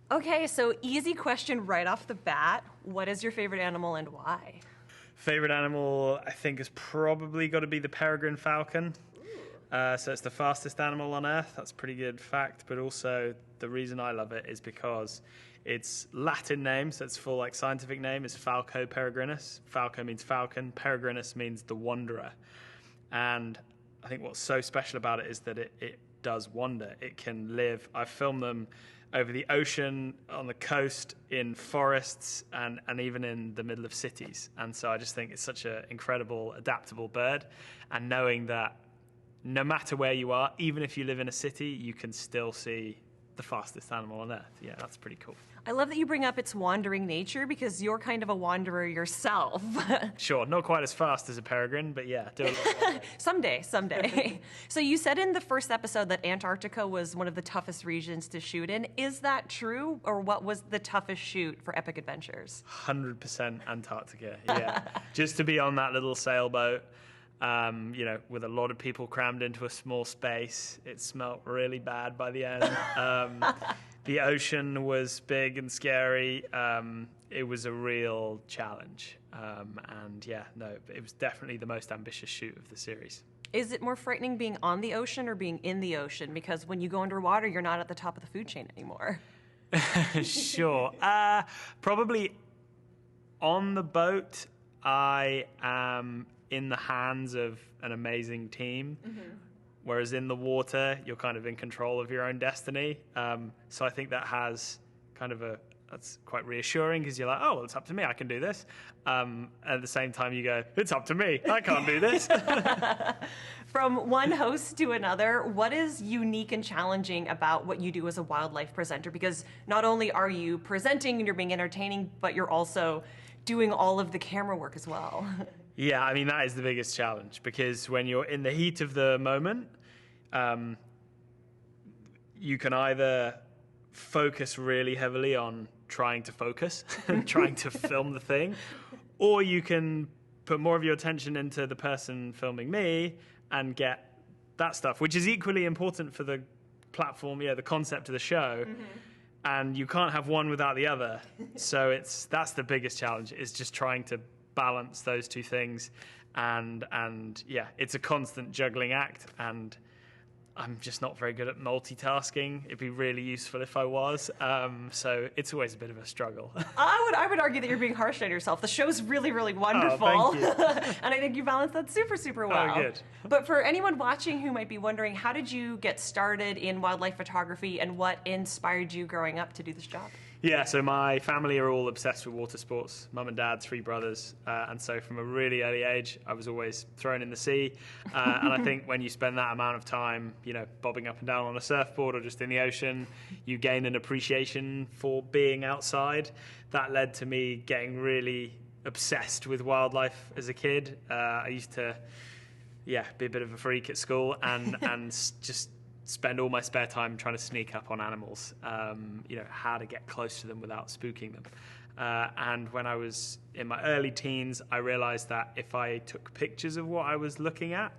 Okay, so easy question right off the bat. What is your favorite animal and why? Favorite animal, I think, has probably got to be the peregrine falcon. So it's the fastest animal on Earth. That's a pretty good fact. But also, the reason I love it is because its Latin name, so its full scientific name, is Falco peregrinus. Falco means falcon. Peregrinus means the wanderer. And I think what's so special about it is that it does wander. It can live. I've filmed them over the ocean, on the coast, in forests, and even in the middle of cities. And so I just think it's such an incredible, adaptable bird. And knowing that no matter where you are, even if you live in a city, you can still see the fastest animal on Earth. Yeah, that's pretty cool. I love that you bring up its wandering nature because you're kind of a wanderer yourself. Sure, not quite as fast as a peregrine, but yeah, do a lot. Someday. So you said in the first episode that Antarctica was one of the toughest regions to shoot in. Is that true? Or what was the toughest shoot for Epic Adventures? 100% Antarctica, yeah. Just to be on that little sailboat, with a lot of people crammed into a small space. It smelt really bad by the end. The ocean was big and scary. It was a real challenge. It was definitely the most ambitious shoot of the series. Is it more frightening being on the ocean or being in the ocean? Because when you go underwater, you're not at the top of the food chain anymore. Sure. Probably on the boat, I am in the hands of an amazing team. Mm-hmm. Whereas in the water, you're kind of in control of your own destiny. So I think that's quite reassuring because you're like, oh, well, it's up to me. I can do this. At the same time, you go, it's up to me. I can't do this. From one host to another, what is unique and challenging about what you do as a wildlife presenter? Because not only are you presenting and you're being entertaining, but you're also doing all of the camera work as well. Yeah, I mean, that is the biggest challenge because when you're in the heat of the moment, you can either focus really heavily on trying to focus, trying to film the thing, or you can put more of your attention into the person filming me and get that stuff, which is equally important for the platform, the concept of the show. Mm-hmm. And you can't have one without the other. So that's the biggest challenge, is just trying to balance those two things. And it's a constant juggling act. And I'm just not very good at multitasking. It'd be really useful if I was. So it's always a bit of a struggle. I would argue that you're being harsh on yourself. The show's really, really wonderful. Oh, thank you. And I think you balanced that super, super well. Oh, good. But for anyone watching who might be wondering, how did you get started in wildlife photography and what inspired you growing up to do this job? Yeah, so my family are all obsessed with water sports. Mum and dad, 3 brothers. And so from a really early age, I was always thrown in the sea. And I think when you spend that amount of time, bobbing up and down on a surfboard or just in the ocean, you gain an appreciation for being outside. That led to me getting really obsessed with wildlife as a kid. I used to, be a bit of a freak at school and just spend all my spare time trying to sneak up on animals, how to get close to them without spooking them. And when I was in my early teens, I realized that if I took pictures of what I was looking at,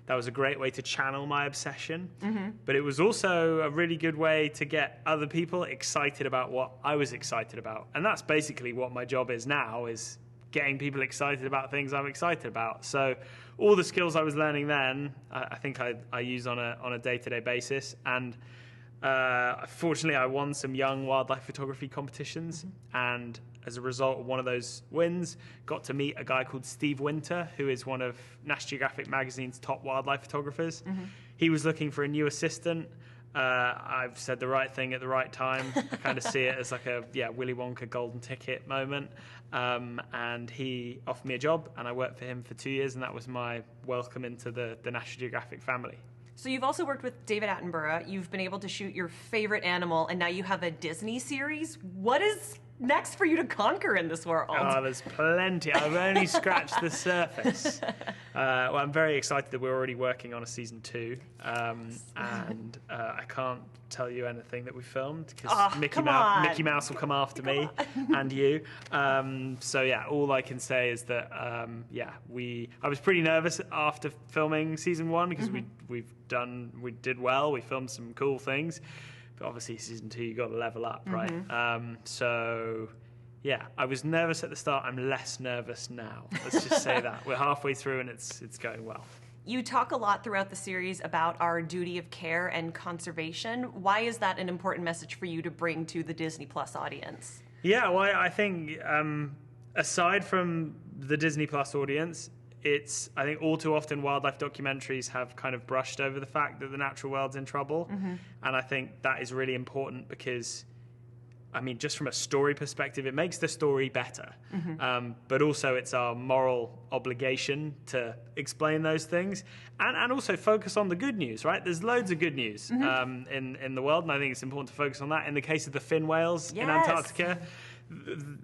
that was a great way to channel my obsession. Mm-hmm. But it was also a really good way to get other people excited about what I was excited about. And that's basically what my job is now, is getting people excited about things I'm excited about. So all the skills I was learning then, I think I use on a day-to-day basis. And fortunately, I won some young wildlife photography competitions. Mm-hmm. And as a result of one of those wins, got to meet a guy called Steve Winter, who is one of National Geographic magazine's top wildlife photographers. Mm-hmm. He was looking for a new assistant. I've said the right thing at the right time. I kind of see it as like a Willy Wonka golden ticket moment. And he offered me a job, and I worked for him for 2 years, and that was my welcome into the National Geographic family. So you've also worked with David Attenborough. You've been able to shoot your favorite animal, and now you have a Disney series. What is next for you to conquer in this world? Oh, there's plenty. I've only scratched the surface. Well, I'm very excited that we're already working on a season 2. And I can't tell you anything that we filmed because Mickey Mouse will come after me and you. All I can say is that I was pretty nervous after filming season 1 because we did well. We filmed some cool things. but obviously season 2 you got to level up, right? So yeah, I was nervous at the start. I'm less nervous now. Let's just say that. We're halfway through and it's going well. You talk a lot throughout the series about our duty of care and conservation. Why is that an important message for you to bring to the Disney Plus audience? Yeah, well, I think aside from the Disney Plus audience, I think all too often wildlife documentaries have kind of brushed over the fact that the natural world's in trouble. And I think that is really important because, I mean, just from a story perspective, it makes the story better. But also it's our moral obligation to explain those things and also focus on the good news, right? There's loads of good news in the world, and I think it's important to focus on that. In the case of the fin whales in Antarctica,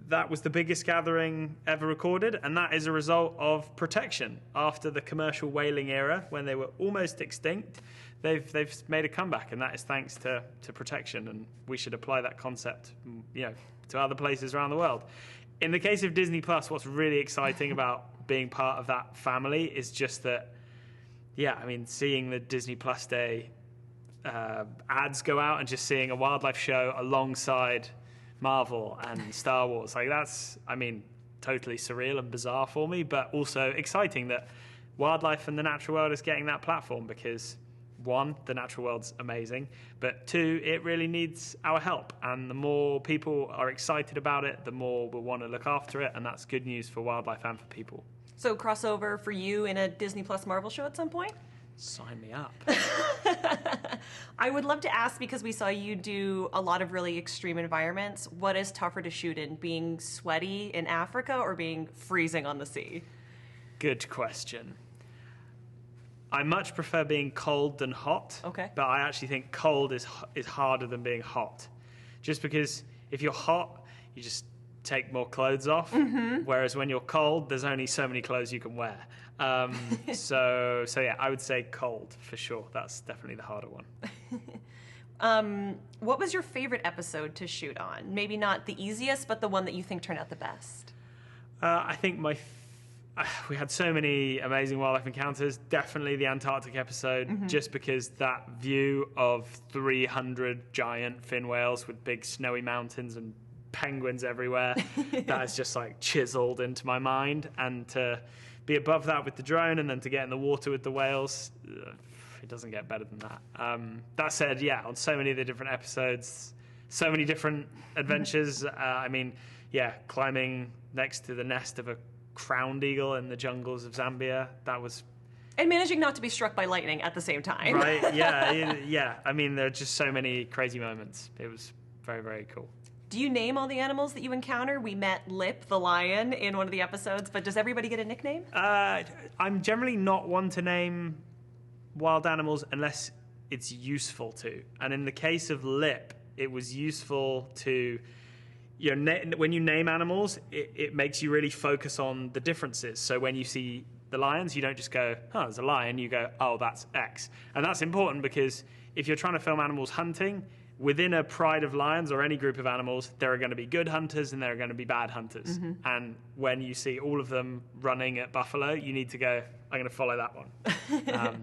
that was the biggest gathering ever recorded, and that is a result of protection. After the commercial whaling era, when they were almost extinct, they've made a comeback, and that is thanks to protection, and we should apply that concept, to other places around the world. In the case of Disney Plus, what's really exciting about being part of that family is just that, seeing the Disney Plus Day ads go out and just seeing a wildlife show alongside Marvel and Star Wars, that's, totally surreal and bizarre for me, but also exciting that wildlife and the natural world is getting that platform because, one, the natural world's amazing, but two, it really needs our help. And the more people are excited about it, the more we'll want to look after it, and that's good news for wildlife and for people. So crossover for you in a Disney Plus Marvel show at some point? Sign me up. I would love to ask, because we saw you do a lot of really extreme environments, what is tougher to shoot in, being sweaty in Africa or being freezing on the sea? Good question. I much prefer being cold than hot. Okay. But I actually think cold is harder than being hot. Just because if you're hot, you just take more clothes off. Whereas when you're cold, there's only so many clothes you can wear. So yeah, I would say cold for sure. That's definitely the harder one. What was your favorite episode to shoot on? Maybe not the easiest, but the one that you think turned out the best. I think we had so many amazing wildlife encounters. Definitely the Antarctic episode, just because that view of 300 giant fin whales with big snowy mountains and penguins everywhere, that is just chiseled into my mind. And to be above that with the drone and then to get in the water with the whales, it doesn't get better than that. That said, on so many of the different episodes, so many different adventures. Climbing next to the nest of a crowned eagle in the jungles of Zambia, that was... And managing not to be struck by lightning at the same time. Right, yeah. There are just so many crazy moments. It was very, very cool. Do you name all the animals that you encounter? We met Lip, the lion, in one of the episodes, but does everybody get a nickname? I'm generally not one to name wild animals unless it's useful to. And in the case of Lip, it was useful to... when you name animals, it makes you really focus on the differences. So when you see the lions, you don't just go, oh, there's a lion. You go, oh, that's X. And that's important because if you're trying to film animals hunting, within a pride of lions or any group of animals, there are going to be good hunters and there are going to be bad hunters. And when you see all of them running at buffalo, you need to go, I'm going to follow that one.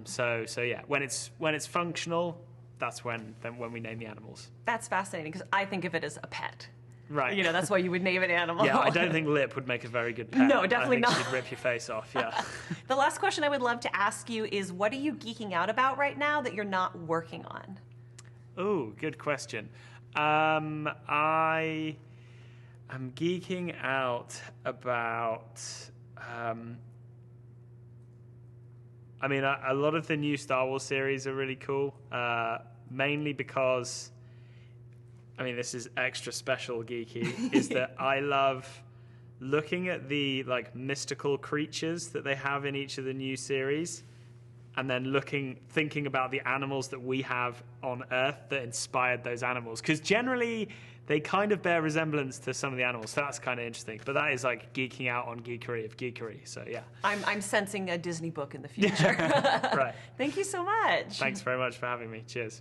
So yeah, when it's functional, that's when we name the animals. That's fascinating because I think of it as a pet. Right. That's why you would name an animal. Yeah, I don't think Lip would make a very good pet. No, definitely I think not. She'd rip your face off, yeah. The last question I would love to ask you is, what are you geeking out about right now that you're not working on? Oh, good question. I am geeking out about... a lot of the new Star Wars series are really cool, mainly because... this is extra special geeky, is that I love looking at the mystical creatures that they have in each of the new series, and then thinking about the animals that we have on Earth that inspired those animals. Because generally, they kind of bear resemblance to some of the animals, so that's kind of interesting. But that is geeking out on geekery of geekery, so yeah. I'm sensing a Disney book in the future. Right. Thank you so much. Thanks very much for having me. Cheers.